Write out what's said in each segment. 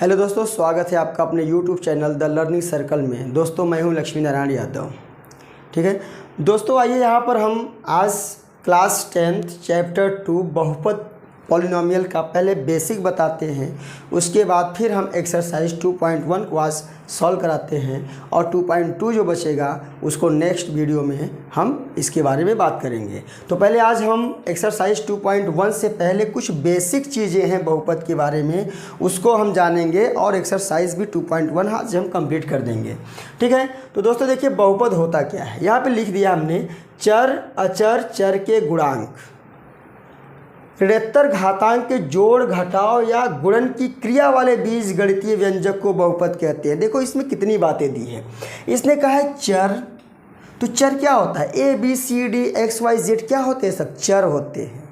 Hello दोस्तों, स्वागत है आपका अपने YouTube channel the learning circle में। दोस्तों मैं हूं लक्ष्मी नारायण यादव। ठीक है दोस्तों, आइए यहाँ पर हम आज क्लास 10 चैप्टर 2 बहुपद पॉलिनोमियल का पहले बेसिक बताते हैं। उसके बाद फिर हम एक्सरसाइज 2.1 को आज सॉल्व कराते हैं और 2.2 जो बचेगा उसको नेक्स्ट वीडियो में हम इसके बारे में बात करेंगे। तो पहले आज हम एक्सरसाइज 2.1 से पहले कुछ बेसिक चीज़ें हैं बहुपद के बारे में, उसको हम जानेंगे और एक्सरसाइज भी 2.1 आज हम कंप्लीट कर देंगे। ठीक है, तो दोस्तों देखिए बहुपद होता क्या है। यहाँ पे लिख दिया हमने चर अचर चर के गुणांक ऋणोत्तर घातांक के जोड़ घटाव या गुणन की क्रिया वाले बीज गणितीय व्यंजक को बहुपद कहते हैं। देखो इसमें कितनी बातें दी है। इसने कहा है चर, तो चर क्या होता है? A B C D X Y Z क्या होते हैं? सब चर होते हैं,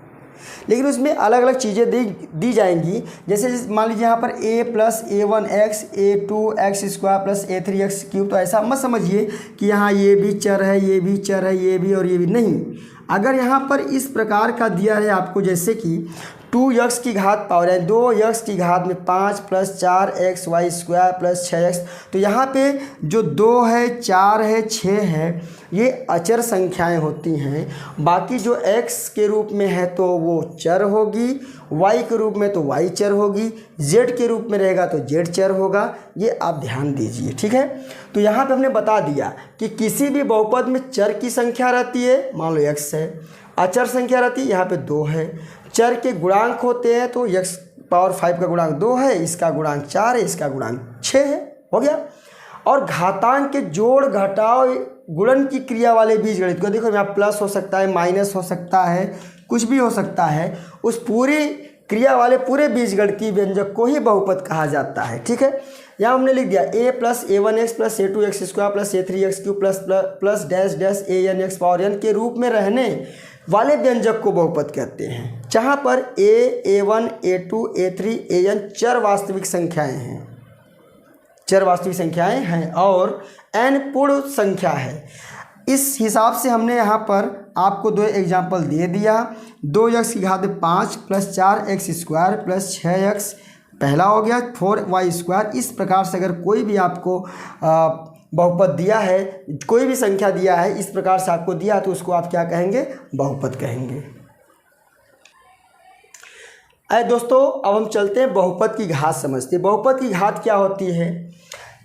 लेकिन उसमें अलग अलग चीज़ें दी जाएंगी। जैसे मान लीजिए यहाँ पर a plus a1x a2x² plus a3x³ तो ऐसा मत समझिए कि यहाँ ये भी चर है, ये भी चर है, ये भी और ये भी नहीं। अगर यहाँ पर इस प्रकार का दिया है आपको, जैसे कि 2x की घात पावर है 2x की घात में 5 प्लस 4xy² प्लस 6x, तो यहाँ पे जो 2 है 4 है 6 है ये अचर संख्याएं होती हैं। बाकी जो x के रूप में है तो वो चर होगी, y के रूप में तो y चर होगी, z के रूप में रहेगा तो z चर होगा। ये आप ध्यान दीजिए। ठीक है, तो यहाँ पे हमने बता दिया कि किसी भी बहुपद में चर की संख्या रहती है, मान लो x है, अचर संख्या रहती है, यहाँ पे 2 है, चर के गुणांक होते हैं तो x पावर 5 का गुणांक 2 है, इसका गुणांक 4 है, इसका गुणांक 6 है, हो गया। और घातांक के जोड़ घटाव गुणन की क्रिया वाले बीजगणित को देखो, यहाँ प्लस हो सकता है, माइनस हो सकता है, कुछ भी हो सकता है, उस पूरी क्रिया वाले पूरे बीजगणितीय व्यंजक को ही बहुपद कहा जाता है। ठीक है, यहाँ हमने लिख दिया a plus a1x plus a2x² plus a3x³ plus dash dash an x power n के रूप में रहने वाले व्यंजक को बहुपद कहते हैं, जहाँ पर a, a1, a2, a3, an चर वास्तविक संख्याएं हैं, चर वास्तविक संख्याएं हैं और n पूर्ण संख्या है। इस हिसाब से हमने यहाँ पर आपको 2 एग्जाम्पल दे दिया। 2x की घात 5 प्लस 4x² प्लस 6x पहला हो गया, 4y²। इस प्रकार से अगर कोई भी आपको बहुपद दिया है, कोई भी संख्या दिया है, इस प्रकार से आपको दिया तो उसको आप क्या कहेंगे? बहुपद कहेंगे। अरे दोस्तों, अब हम चलते हैं बहुपद की घात समझते हैं। बहुपद की घात क्या होती है?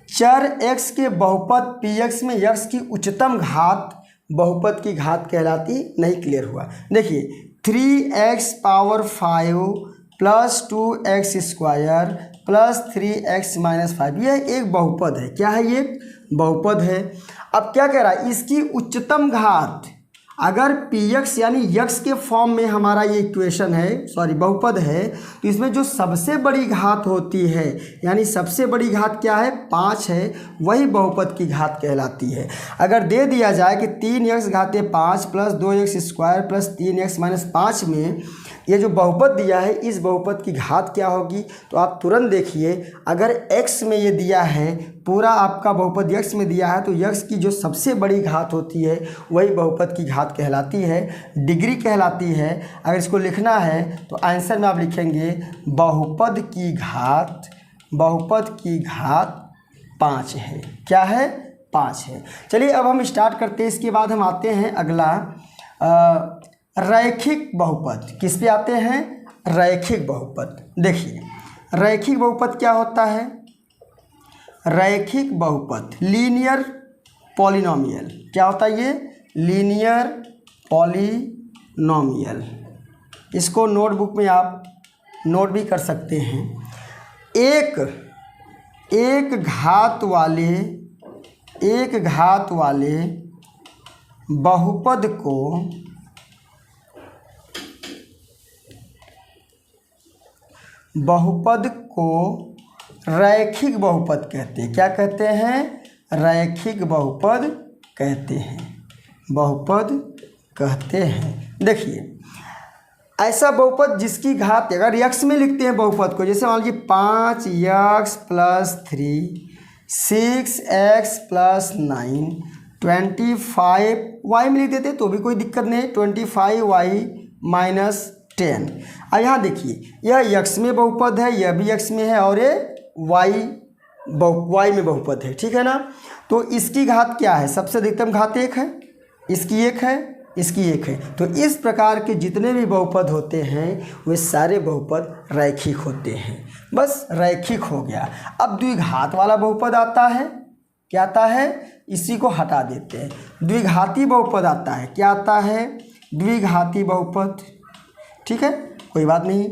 चर x के बहुपद px में x की उच्चतम घात बहुपद की घात कहलाती। नहीं क्लियर हुआ? देखिए 3x power 5 plus 2x² plus 3x minus 5 यह एक बहुपद है। क्या है? ये बहुपद है। अब क्या कह रहा है? इसकी उच्चतम घात अगर px यानी x के फॉर्म में हमारा ये इक्वेशन है, सॉरी बहुपद है, तो इसमें जो सबसे बड़ी घात होती है, यानी सबसे बड़ी घात क्या है? 5 है, वही बहुपद की घात कहलाती है। अगर दे दिया जाए कि 3x घाते 5 plus 2x² plus 3x minus 5 में ये जो बहुपद दिया है, इस बहुपद की घात क्या होगी? तो आप तुरंत देखिए, अगर x में ये दिया है, पूरा आपका बहुपद x में दिया है, तो x की जो सबसे बड़ी घात होती है वही बहुपद की घात कहलाती है, डिग्री कहलाती है। अगर इसको लिखना है तो आंसर में आप लिखेंगे बहुपद की घात, बहुपद की घात 5 है। क्या है? 5 है। चलिए अब हम स्टार्ट करते हैं। इसके बाद हम आते हैं अगला रैखिक बहुपद। किस पे आते हैं? रैखिक बहुपद। देखिए रैखिक बहुपद क्या होता है? रैखिक बहुपद लीनियर पॉलिनोमियल। क्या होता है ये? Linear polynomial. इसको नोटबुक में आप नोट भी कर सकते हैं। एक घात वाले बहुपद को रैखिक बहुपद कहते हैं। क्या कहते हैं? रैखिक बहुपद कहते हैं, बहुपद कहते हैं। देखिए ऐसा बहुपद जिसकी घात, अगर x में लिखते हैं बहुपद को, जैसे मान लीजिए 5x plus 3 6x plus 9 25 y में लिख देते तो भी कोई दिक्कत नहीं, 25y माइनस 10। अब यहाँ देखिए यह x में बहुपद है, यह भी x में है और ये वाई में बहुपद है, ठीक है ना। तो इसकी घात क्या है, सबसे अधिकतम घात 1 है, इसकी 1 है, इसकी 1 है। तो इस प्रकार के जितने भी बहुपद होते हैं वे सारे बहुपद रैखिक होते हैं, बस रैखिक हो गया। अब द्विघात वाला बहुपद आता है, क्या आता है, इसी को हटा देते हैं। द्विघाती बहुपद आता है, क्या आता है, द्विघाती बहुपद, ठीक है, कोई बात नहीं।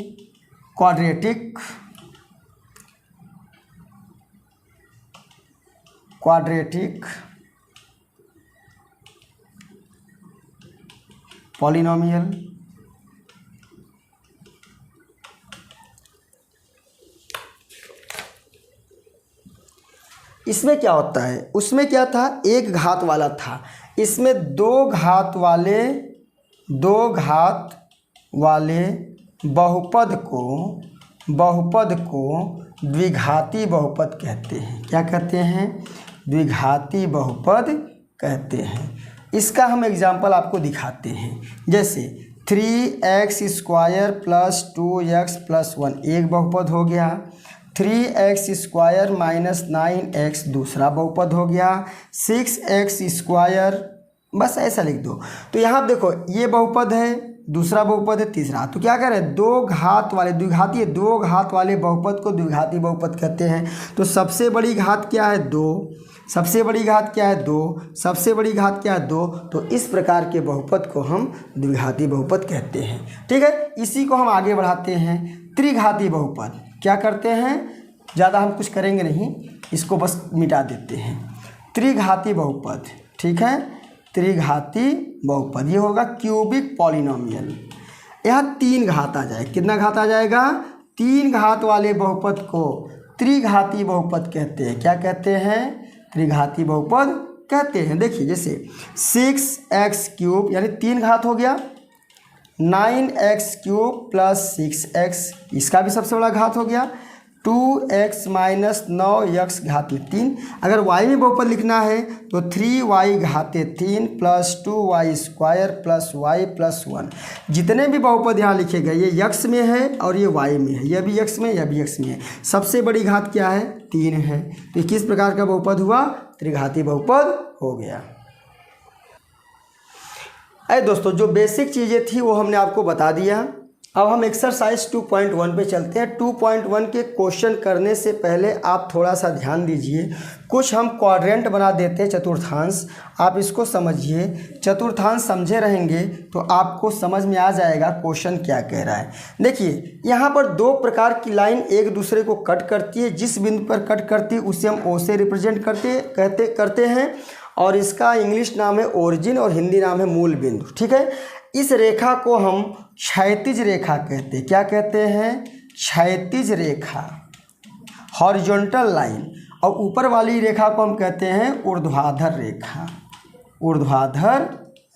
क्वाड्रेटिक पॉलिनोमियल, इसमें क्या होता है, उसमें क्या था, एक घात वाला था, इसमें दो घात वाले बहुपद को द्विघाती बहुपद कहते हैं। क्या कहते हैं, द्विघाती बहुपद कहते हैं। इसका हम एग्जाम्पल आपको दिखाते हैं। जैसे 3x² + 2x + 1 एक बहुपद हो गया, 3x² - 9x दूसरा बहुपद हो गया, 6x², बस ऐसा लिख दो। तो यहाँ देखो ये बहुपद है, दूसरा बहुपद है, तीसरा। तो क्या करें, दो घात वाले द्विघाती है, दो घात वाले बहुपद को द्विघाती बहुपद कहते हैं। तो सबसे बड़ी घात क्या है, 2, सबसे बड़ी घात क्या है, 2, सबसे बड़ी घात क्या है, 2। तो इस प्रकार के बहुपद को हम द्विघाती बहुपद कहते हैं, ठीक है। इसी को हम आगे बढ़ाते हैं। त्रिघाती बहुपद क्या करते हैं, ज़्यादा हम कुछ करेंगे नहीं, इसको बस मिटा देते हैं। त्रिघाती बहुपद, ठीक है, त्रिघाती बहुपद ये होगा क्यूबिक पॉलिनोमियल। यहाँ 3 घात आ जाए, कितना घात आ जाएगा, 3 घात वाले बहुपद को त्रिघाती बहुपद कहते हैं। क्या कहते हैं, त्रिघाती बहुपद कहते हैं। देखिए जैसे 6x³ यानी 3 घात हो गया, 9x³ + 6x, इसका भी सबसे बड़ा घात हो गया, 2x - 9x घात में 3। अगर y में बहुपद लिखना है तो 3y घाते 3 + 2y² + y + 1। जितने भी बहुपद यहाँ लिखे गए ये x में है और ये y में है, यह भी x में, यह भी x में है। सबसे बड़ी घात क्या है, 3 है। तो ये किस प्रकार का बहुपद हुआ, त्रिघाती बहुपद हो गया। अरे दोस्तों, जो बेसिक चीज़ें थी वो हमने आपको बता दिया। अब हम एक्सरसाइज 2.1 पे चलते हैं। 2.1 के क्वेश्चन करने से पहले आप थोड़ा सा ध्यान दीजिए। कुछ हम क्वाड्रेंट बना देते हैं, चतुर्थांश। आप इसको समझिए, चतुर्थांश समझे रहेंगे तो आपको समझ में आ जाएगा क्वेश्चन क्या कह रहा है। देखिए यहाँ पर 2 प्रकार की लाइन एक दूसरे को कट करती है। जिस बिंदु पर कट करती है उसे हम ओ से रिप्रेजेंट करते हैं और इसका इंग्लिश नाम है ओरिजिन और हिंदी नाम है मूल बिंदु, ठीक है। इस रेखा को हम क्षैतिज रेखा कहते हैं। क्या कहते हैं, क्षैतिज रेखा, हॉरिजॉन्टल लाइन। और ऊपर वाली रेखा को हम कहते हैं ऊर्ध्वाधर रेखा, ऊर्ध्वाधर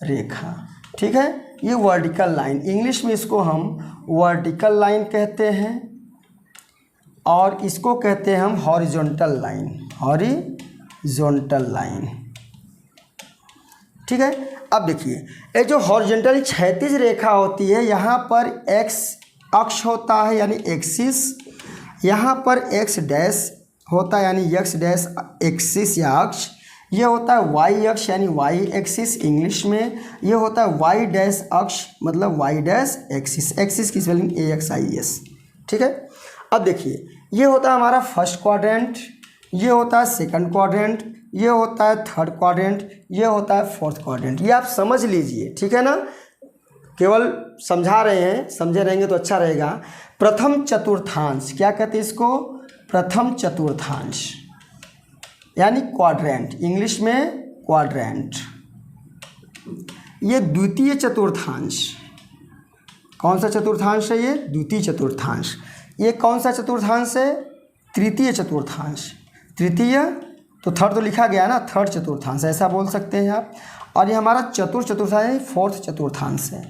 रेखा, ठीक है। ये वर्टिकल लाइन, इंग्लिश में इसको हम वर्टिकल लाइन कहते हैं और इसको कहते हैं हम हॉरिजॉन्टल लाइन, हॉरिजॉन्टल लाइन, ठीक है। अब देखिए ये जो हॉरिजॉन्टल क्षैतिज रेखा होती है, यहाँ पर x अक्ष होता है यानी एक्सिस, यहाँ पर x डैश होता है यानी x डैश एक्सिस या अक्ष, ये होता है y अक्ष यानी y एक्सिस इंग्लिश में, ये होता है y डैश अक्ष मतलब y डैश एक्सिस, एक्सिस की स्पेलिंग AXIS, ठीक है। अब देखिए ये होता है हमारा फर्स्ट क्वाड्रेंट, ये होता है सेकंड क्वाड्रेंट, ये होता है थर्ड क्वाड्रेंट, ये होता है फोर्थ क्वाड्रेंट। ये आप समझ लीजिए, ठीक है ना, केवल समझा रहे हैं, समझे रहेंगे तो अच्छा रहेगा। प्रथम चतुर्थांश, क्या कहते हैं इसको, प्रथम चतुर्थांश यानी क्वाड्रेंट, इंग्लिश में क्वाड्रेंट। ये द्वितीय चतुर्थांश, कौन सा चतुर्थांश है, ये द्वितीय चतुर्थांश। ये कौन सा चतुर्थांश है, तृतीय चतुर्थांश, तृतीय तो थर्ड तो लिखा गया ना, थर्ड चतुर्थांश ऐसा बोल सकते हैं आप। और ये हमारा चतुर्थांश फोर्थ चतुर्थांश है,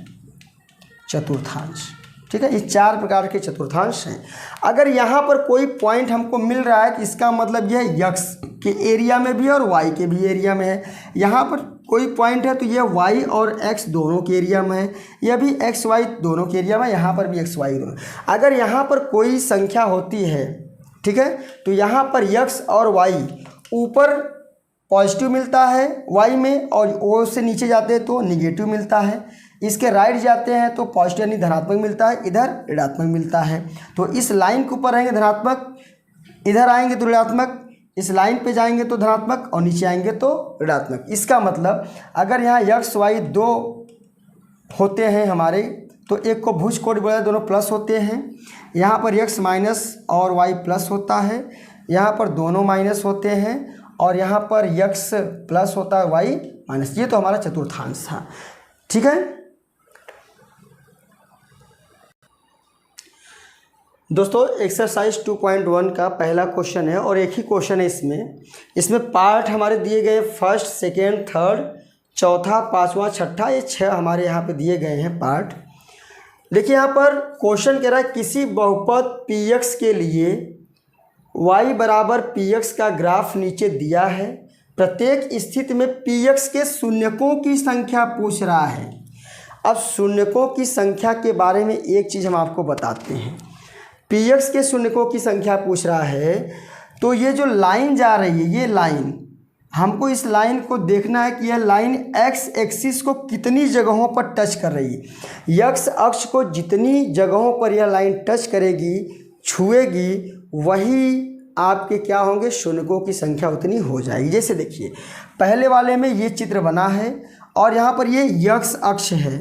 चतुर्थांश, ठीक है। ये 4 प्रकार के चतुर्थांश हैं। अगर यहाँ पर कोई पॉइंट हमको मिल रहा है तो इसका मतलब यह x के एरिया में भी है और y के भी एरिया में है। यहाँ पर कोई पॉइंट है तो यह y और x दोनों के एरिया में है, यह भी x y दोनों के एरिया में, यहाँ पर भी x y दोनों। अगर यहाँ पर कोई संख्या होती है, ठीक है। तो यहाँ पर x और y ऊपर पॉजिटिव मिलता है y में, और ओ से नीचे जाते हैं तो निगेटिव मिलता है। इसके राइट जाते हैं तो पॉजिटिव यानी धनात्मक मिलता है, इधर ऋणात्मक मिलता है। तो इस लाइन के ऊपर रहेंगे धनात्मक, इधर आएंगे तो ऋणात्मक, इस लाइन पे जाएंगे तो धनात्मक और नीचे आएंगे तो ऋणात्मक। इसका मतलब अगर यहाँ x y दो होते हैं हमारे, तो एक को भुज कोण बोला, दोनों प्लस होते हैं। यहाँ पर x माइनस और y प्लस होता है, यहाँ पर दोनों माइनस होते हैं, और यहाँ पर x प्लस होता है, y माइनस। ये तो हमारा चतुर्थांश था, ठीक है। दोस्तों एक्सरसाइज 2.1 का पहला क्वेश्चन है और एक ही क्वेश्चन है इसमें पार्ट हमारे दिए गए फर्स्ट, सेकेंड, थर्ड, चौथा, पांचवा, छठा, ये 6 हमारे यहाँ पे दिए गए हैं पार्ट। देखिए यहाँ पर क्वेश्चन कह रहा है किसी बहुपद px के लिए y बराबर px का ग्राफ नीचे दिया है। प्रत्येक स्थिति में px के शून्यकों की संख्या पूछ रहा है। अब शून्यकों की संख्या के बारे में एक चीज़ हम आपको बताते हैं। px के शून्यकों की संख्या पूछ रहा है, तो ये जो लाइन जा रही है, ये लाइन, हमको इस लाइन को देखना है कि यह लाइन x एक्सिस को कितनी जगहों पर टच कर रही है। x अक्ष को जितनी जगहों पर यह लाइन टच करेगी, छुएगी, वही आपके क्या होंगे, शून्यकों की संख्या उतनी हो जाएगी। जैसे देखिए पहले वाले में ये चित्र बना है और यहाँ पर ये x अक्ष है,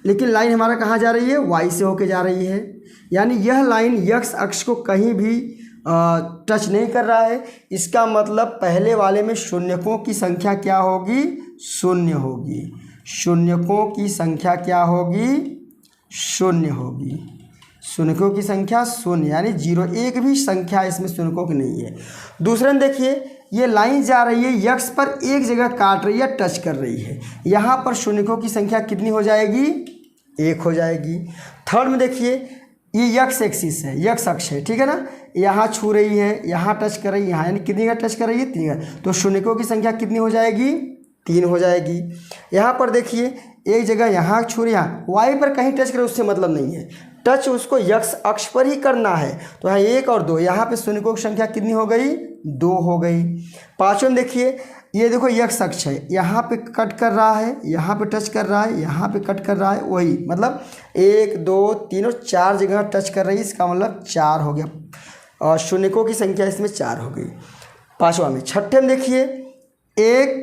लेकिन लाइन हमारा कहाँ जा रही है, y से होके जा रही है। यानी यह लाइन x अक्ष को कहीं भी टच नहीं कर रहा है। इसका मतलब पहले वाले में शून्यकों की संख्या क्या होगी, शून्य होगी। शून्यकों की संख्या क्या होगी, शून्य होगी। शून्यकों की संख्या शून्य, यानी 0, एक भी संख्या इसमें शून्यकों की नहीं है। दूसरे में देखिए ये लाइन जा रही है, x पर एक जगह काट रही है, टच कर रही है। यहाँ पर शून्यकों की संख्या कितनी हो जाएगी, 1 हो जाएगी। थर्ड में देखिए ये x एक्सिस है, x अक्ष है, ठीक है ना। यहाँ छू रही है, यहाँ टच कर रही है, यहाँ यानी कितनी का टच कर रही है, 3 का। तो शून्यकों की संख्या कितनी हो जाएगी, 3 हो जाएगी। यहाँ पर देखिए एक जगह यहाँ छू रही है, यहाँ y पर कहीं टच करे उससे मतलब नहीं है, टच उसको x अक्ष पर ही करना है। तो यहाँ 1 और 2, यहाँ पे शून्यकों की संख्या कितनी हो गई, 2 हो गई। पाँचवें में देखिए ये देखो x अक्ष है, यहाँ पे कट कर रहा है, यहाँ पे टच कर रहा है, यहाँ पे कट कर रहा है, वही मतलब 1 2 3 और 4 जगह टच कर रही है। इसका मतलब 4 हो गया, और शून्यकों की संख्या इसमें 4 हो गई पाँचवा में। छठे में देखिए 1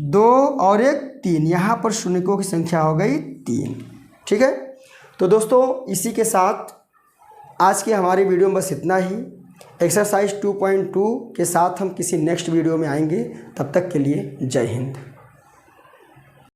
2 और 1 3, यहाँ पर शून्यकों की संख्या हो गई 3, ठीक है। तो दोस्तों इसी के साथ आज के हमारी वीडियो में बस इतना ही। एक्सरसाइज 2.2 के साथ हम किसी नेक्स्ट वीडियो में आएंगे, तब तक के लिए जय हिंद।